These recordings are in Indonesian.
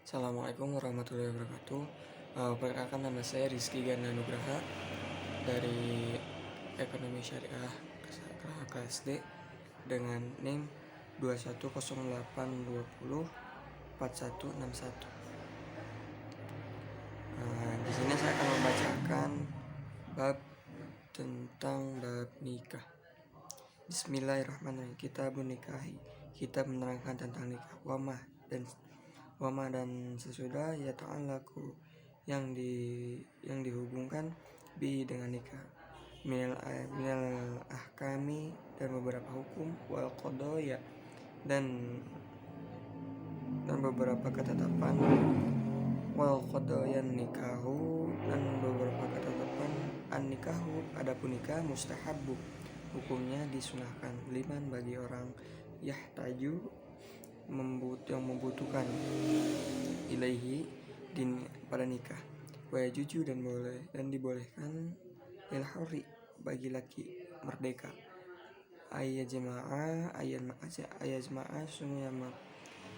Assalamualaikum warahmatullahi wabarakatuh. Perkenalkan, nama saya Rizky Gana Nugraha dari Ekonomi Syariah kelas D dengan NIM 2108204161. Di sini saya akan membacakan bab tentang bab nikah. Bismillahirrahmanirrahim. Kitabun nikahi. Kitab menerangkan tentang nikah. Wama dan sesudah ya ta'alaku yang dihubungkan bi dengan nikah minal ahkami dan beberapa hukum wal qadaya dan beberapa ketetapan wal qadayan nikahu dan beberapa ketetapan an nikahu. Adapun nikah mustahabbu, hukumnya disunahkan, liman bagi orang yahtaju yang membutuhkan ilaihi pada nikah, wa yajuju dan dibolehkan lil hurri bagi laki merdeka, ayajma'a sungguh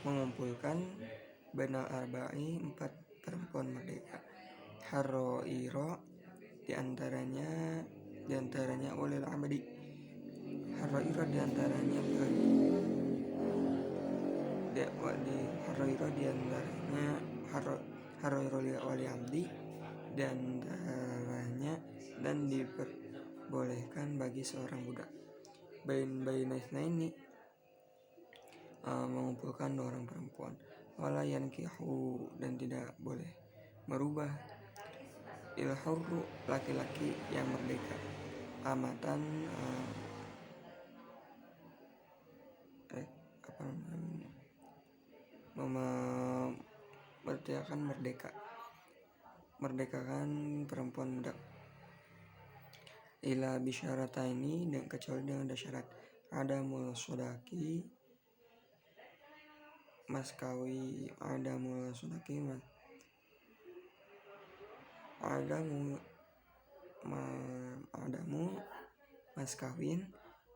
mengumpulkan banal arba'i 4 perempuan merdeka, harroiro diantaranya ulil amadi, harroiro diantaranya harroiro wali amdi diantaranya, dan diperbolehkan bagi seorang budak. Bainasna ini mengumpulkan 2 orang perempuan, wala yankihu dan tidak boleh merubah ilhurru laki-laki yang merdeka, amatan merdekakan perempuan budak, ila bisyarataini, dan kecuali dengan ada syarat, ada sodaki mas kawin, mas kawin,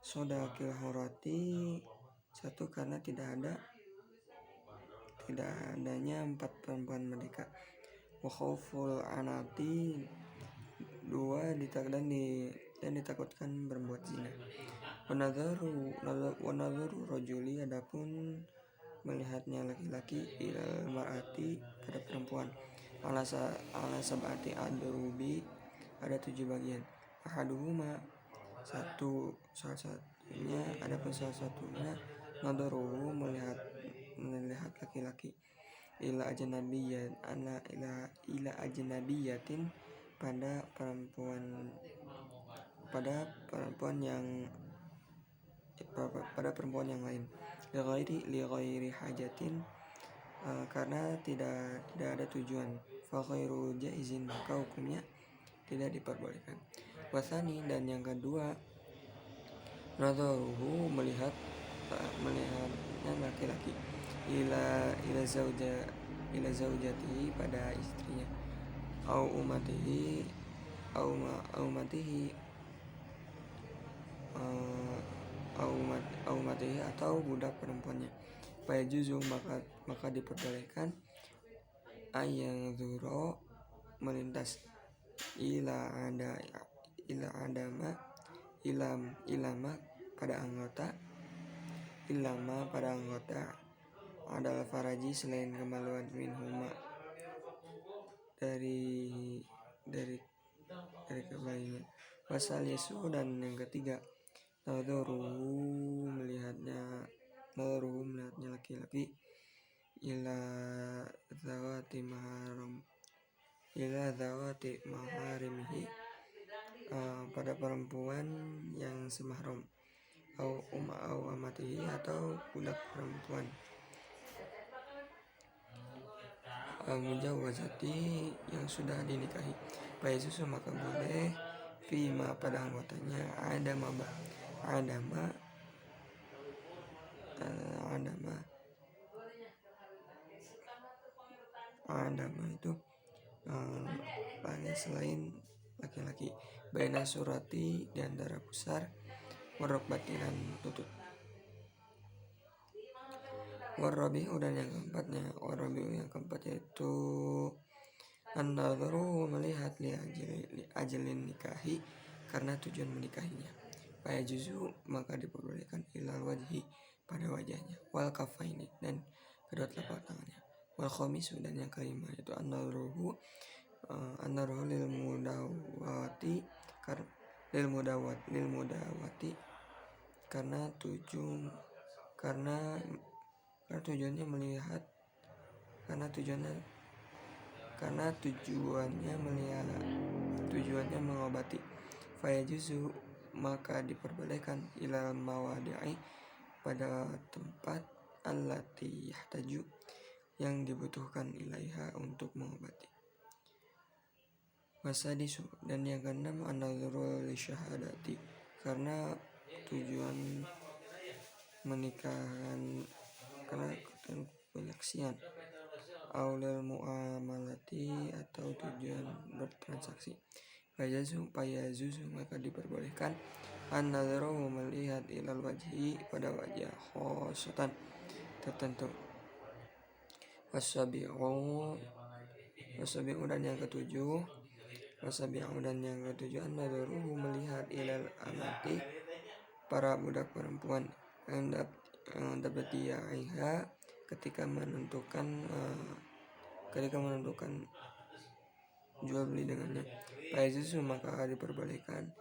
sodakil horati 1, karena tidak adanya 4 perempuan merdeka, wa khauful anati 2, dan ditakutkan berbuat zina, wa nadharu rajuli, adapun melihatnya laki-laki, ilal mar'ati pada perempuan, ala sab'ati adrubi ada 7 bagian, ahaduhuma salah satunya nadharuhu melihat laki-laki, ila ajnabiyatin pada perempuan yang lain, li ghairi hajatin, karena tidak ada tujuan, fa khairu jaizin, maka hukumnya tidak diperbolehkan. Wasani, dan yang kedua, nadharuhu melihatnya laki-laki, ila zaujatihi pada istrinya, au umatihi atau budak perempuannya, fayajuzu, maka diperbolehkan ayang zuro melintas, ilama pada anggota adalah faraji, selain kemaluan, minhuma dari kebaikan, wasal yesu, dan yang ketiga, nadharuhu melihatnya laki-laki, ila zawati maharimihi, pada perempuan yang semahram, au amatihi, atau budak perempuan, mujawazati, yang sudah dinikahi, fayajuzu, maka boleh, fima pada anggotanya, adama itu selain laki-laki, baina surati, di antara pusar, warokbati, dan lutut, warabi'u, dan yang keempatnya, warabi'u yang keempat yaitu an-nadharu melihat li ajalin nikahi karena tujuan menikahinya. Fa yajuzu maka diperbolehkan ilal wajhi pada wajahnya, wal kafaini dan kedua telapak tangannya, wal khamisu dan yang kelima yaitu an-nadharu lil mudawati lil mudawati karena tujuannya melihat tujuannya mengobati. Fayajuzu maka diperbolehkan ilal mawadi'i pada tempat allati yahtaju yang dibutuhkan ilaiha untuk mengobati. Wasadisu dan yang keenam an-nadhru li syahadati karena tujuan menikahan karena penyaksian, aulil muamalati atau tujuan bertransaksi. Fayajuzu maka diperbolehkan an-nadhru melihat ilal wajhi pada wajah khosotan tertentu. Wasabi'u dan yang ketujuh an-nadhru melihat ilal amati para budak perempuan yang dapat diaiha ketika menentukan jual beli dengannya. Fayajuzu maka diperbolehkan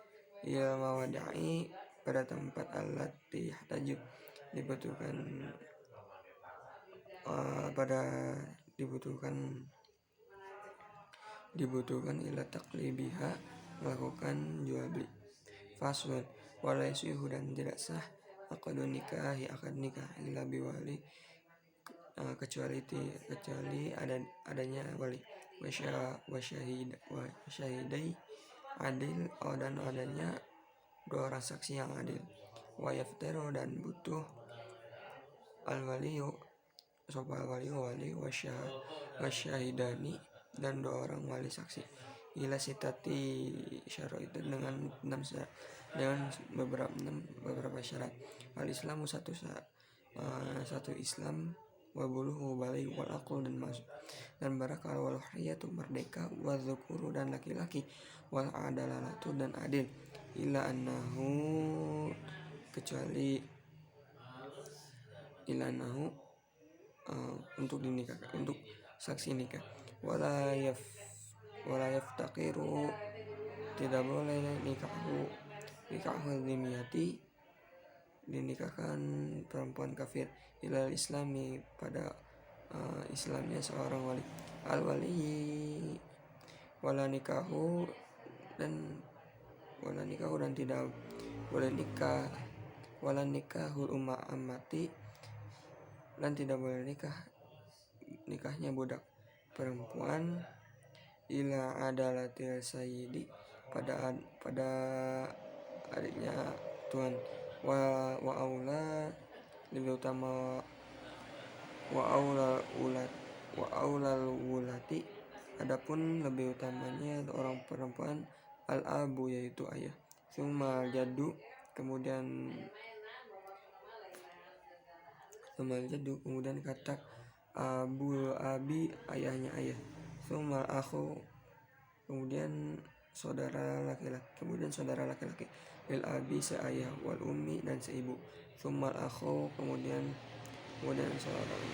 ilal mawadi'i pada tempat allati yahtaju dibutuhkan ila taqlibiha melakukan jual beli. Faslun wala yasihu dan tidak sah akad nikah illa biwali kecuali adanya wali wasyahidai adil dan adanya dua orang saksi yang adil. Wa yaftaru dan butuh al-waliyu wali wasyahidani dan dua orang wali saksi ila sitati syaraitu dengan beberapa syarat. Al-Islamu satu Islam, wa bulughu baligh wal aql dan masuk dan barakah, wal hurriyatu merdeka, wal dzukuru dan laki-laki, wal adalatu dan adil, ila annahu kecuali untuk saksi nikah. Wala yaftaqiru tidak boleh nikahu dimiyati dinikahkan perempuan kafir ilal islami pada Islamnya seorang wali. Al-wali wala nikahu dan tidak boleh nikah, wala nikahul amati dan tidak boleh nikahnya budak perempuan ila adalatil sayyidi pada adiknya tuan. Wa aula lebih utama wa aulal wulati adapun lebih utamanya orang perempuan al-abu yaitu ayah, summa jaddu kemudian kata abul abi ayahnya ayah, summa akhu kemudian saudara laki-laki lil abi seayah, wal ummi dan seibu, summa akhu kemudian seorang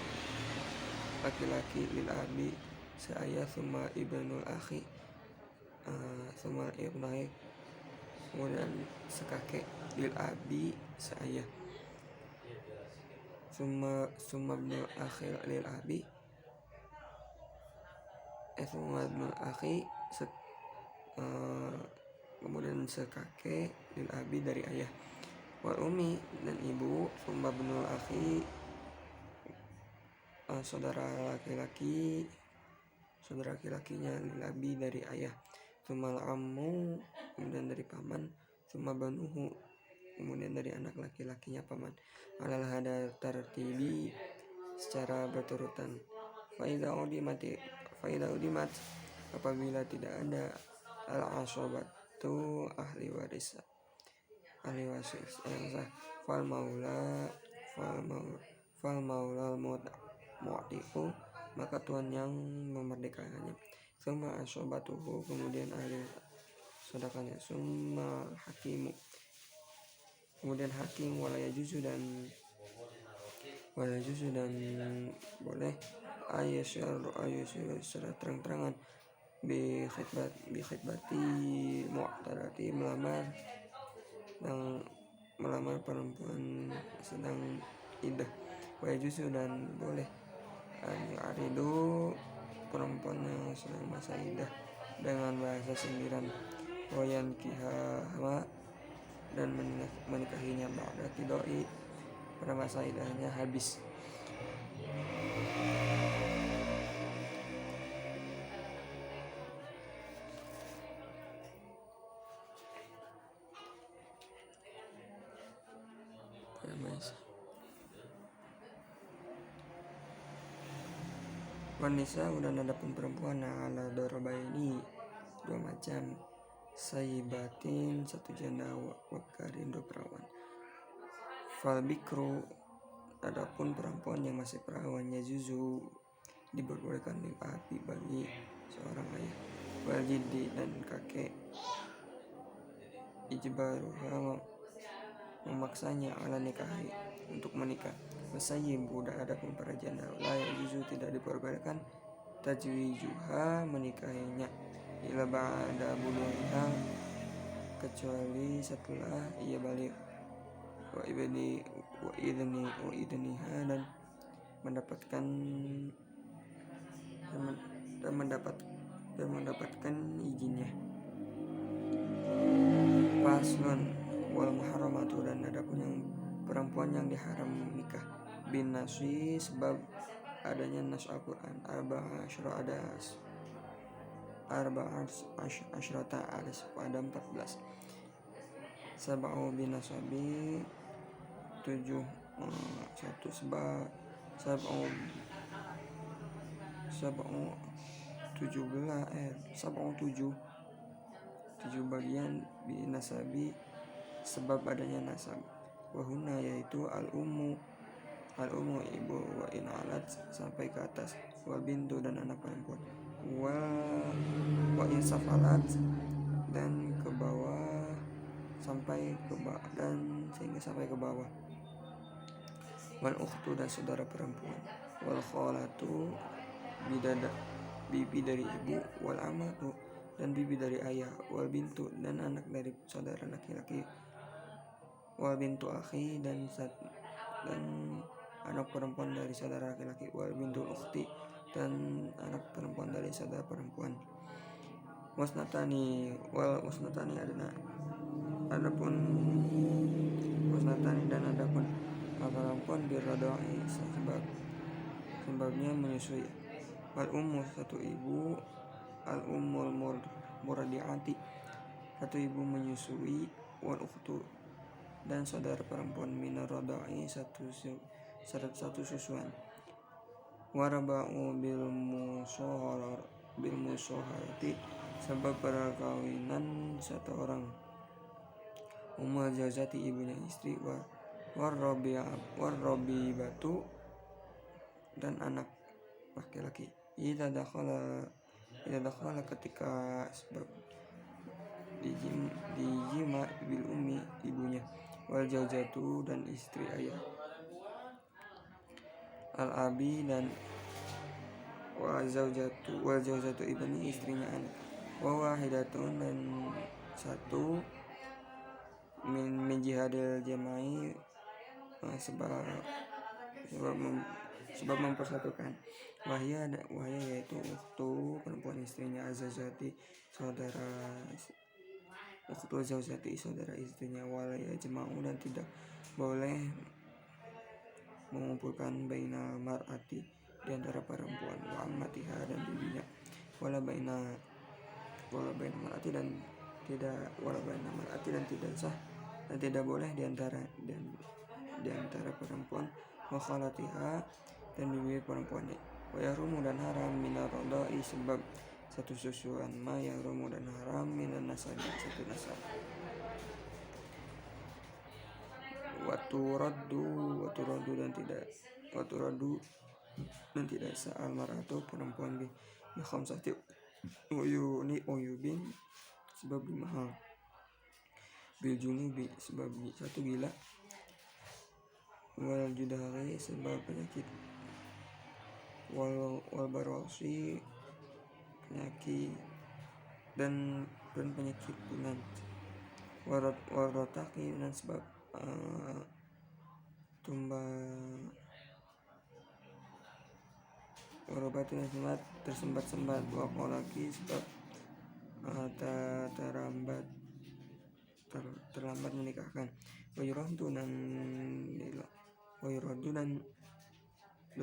laki-laki lil abi seayah, summa ibnul akhi kemudian sekakek lil abi seayah, summa ibnul akhi lil abi summa ibnul akhi kemudian sekakek lil abi dari ayah, wal ummi dan ibu, summa ibnul akhi saudara laki-lakinya lil abi dari ayah, summa ammu kemudian dari paman, summa banuhu kemudian dari anak laki-lakinya paman, alal hada tartibi secara berturutan. Faida udimat apabila tidak ada al-asobatu ahli waris fal maula al mu'tiqu maka Tuhan yang memerdekakannya. Summa asobatuhu, kemudian ahli sedekahnya. Summa hakimu, kemudian hakim. Wala yajuzu dan boleh ayat secara terang-terangan bi khidbati mu'tadati, melamar perempuan sedang iddah. Wa yajuzu dan boleh aridu perempuan yang sedang masa iddah dengan bahasa sindiran. Wayan kihama, dan menikahinya ba'da qidai, pada masa iddahnya habis. Wanisa, dan adapun perempuan ala dorobaini, dua macam. Sayyibatin, satu janda, wakarin, dua perawan. Fal bikru, adapun perempuan yang masih perawan, yajuzu, diperbolehkan lil abi, bagi seorang ayah. Wal jiddi, dan kakek, ijbaruha, memaksanya ala nikahi, untuk menikah. Wasayyib, budak, adapun para janda, la yajuzu, tidak diperbolehkan tajwijuha, menikahinya, ila ba'da bulughiha, kecuali setelah ia balik. Wa idniha, dan mendapatkan izinnya. Faslun, wal muharramatu, dan adapun yang perempuan yang diharam nikah bin nasi, sebab adanya nas Al-Quran. Arba'asyrata, ada 14. Sab'u bin nasabi, 7, sab'u 7 bagian bin nasabi, sebab adanya nasab. Wahuna, yaitu al-ummu ibu, wa in alat, sampai ke atas, wal bintu, dan anak perempuan, wa in safalat, dan ke bawah sehingga sampai ke bawah, wal ukhtu, dan saudara perempuan, wal kholatu, bibi dari ibu, wal amatu, dan bibi dari ayah, wal bintu, dan anak dari saudara laki-laki, wal bintu akhi, dan anak perempuan dari saudara laki-laki, wal bintu ukhti, dan anak perempuan dari saudara perempuan. Wasnatani dan adapun perempuan birodai, sebabnya menyusui. Wal ummu, satu ibu, al ummul murdiati, satu ibu menyusui. Wal ukhtu, dan saudara perempuan minar rodai, satu susuan. Waraba'u bil musoharati, sebab perkawinan satu orang. Ummul jazati, ibunya istri. Warrobibatu, dan anak laki-laki. Idza dakhala, ketika sebab dijima bil ummi, ibunya. Wal jauzatu, dan istri ayah. Al abi, dan wal zaujatu ibni, istrinya anak. Wa wahidatun, dan satu, min jihadil jama'i, sebab mempersatukan. Wahya, yaitu ukhtu, perempuan istrinya, azazati, ukhtu zaujati, saudara istrinya. Wala yajma'u, dan tidak boleh mengumpulkan bainal mar'ati, di antara perempuan, wa ammatiha, dan bibinya. Wala bainal mar'ati, dan tidak sah, dan tidak boleh di antara perempuan, wa khalatiha, dan bibi perempuannya. Wa yahrumu, dan haram, minar rodai, sebab satu susuan, ma yahrumu, dan haram, minan nasabi, satu nasab. Waturaddu, dan tidak dan tidak sah al-mar'atu perempuan bi khamsati uyubin sebab 5 hal. Bil junubi sebab satu gila, wal judari sebab penyakit, wal barasi penyakit dan penyakit kunan, warotaki dan sebab tumbang, warobati dan sebab tersembat-sembat, wakolaki sebab terlambat menikahkan, wayuradu dan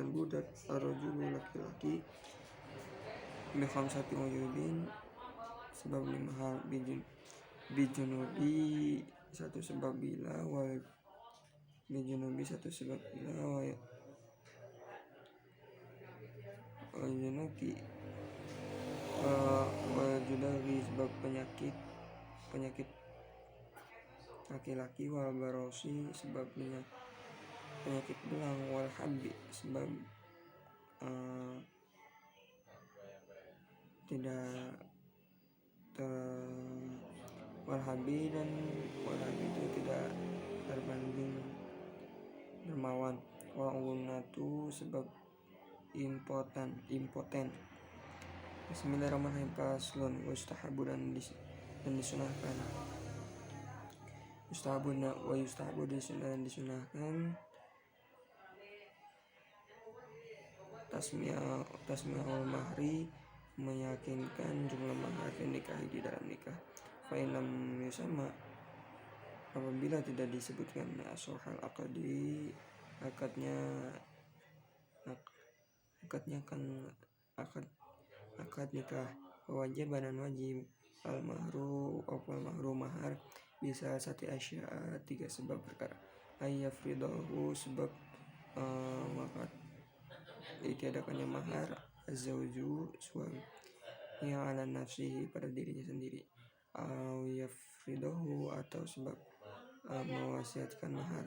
budak, arrojulu laki-laki, bikhamsati uyubin sebab 5 hal, bijunubi satu sebab bila, wal bijunubi satu sebab bila, wal junuki wal judari sebab penyakit laki-laki, wal barosi sebab penyakit belang, wal habbi sebab walhabi itu tidak terbanding dermawan, wa'unatu sebab impoten. Bismillahirrahmanirrahim. Faslun yustahabu dan disunahkan, yustahabu dan disunahkan tasmi'ul mahri meyakinkan jumlah mahar yang nikahi di dalam nikah. Fa'ilam yusama apabila tidak disebutkan asohal akadi akadnya akad nikah, wajib dan wajib al mahru mahar bisa sati asya 3 sebab perkara, ayyafridahu sebab maka ditiadakannya mahar, azauju suami yang ala nafsihi pada dirinya sendiri, au yafridahu atau sebab mewasiatkan mahar,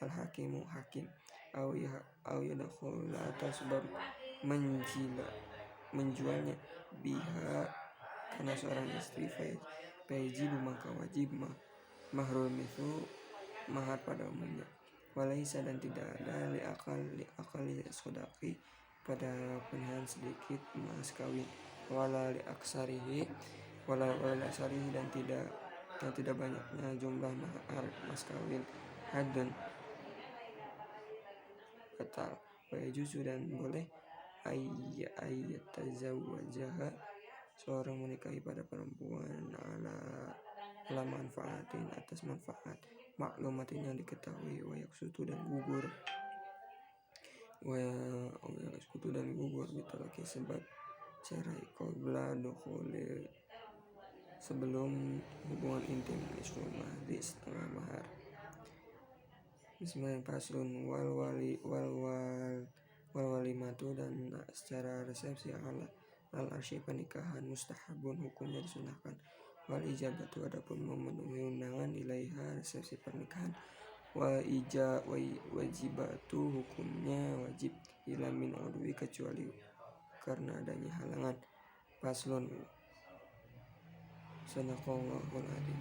al hakimu hakim, au yadakhul atau sebab menjualnya biha karena seorang istri, fayajibu maka wajib mahrul mithlu mahar pada umumnya, walaisa dan tidak ada li akali sodaki pada penihan sedikit mas kawin, wala li aksarihi dan tidak banyaknya jumlah mahar mas kawin, hadun batal, wa yajuzu dan boleh ayyatazawwajaha seorang menikahi pada perempuan ala manfaatin atas manfaat, maklumatin yang diketahui, wa yaksutu dan gugur bitolaki sebab cerai, qabla dukhuli sebelum hubungan intim, nisful mahri setengah mahar. Bismillahirrahmanirrahim. Wal walimatu dan secara resepsi al arsy pernikahan, mustahabun hukumnya disunahkan, wal ijabatu adapun memenuhi undangan, ilaiha resepsi pernikahan, wajibatu hukumnya wajib, ila min udwi kecuali karena adanya halangan. Faslun sadaqallahul adzim.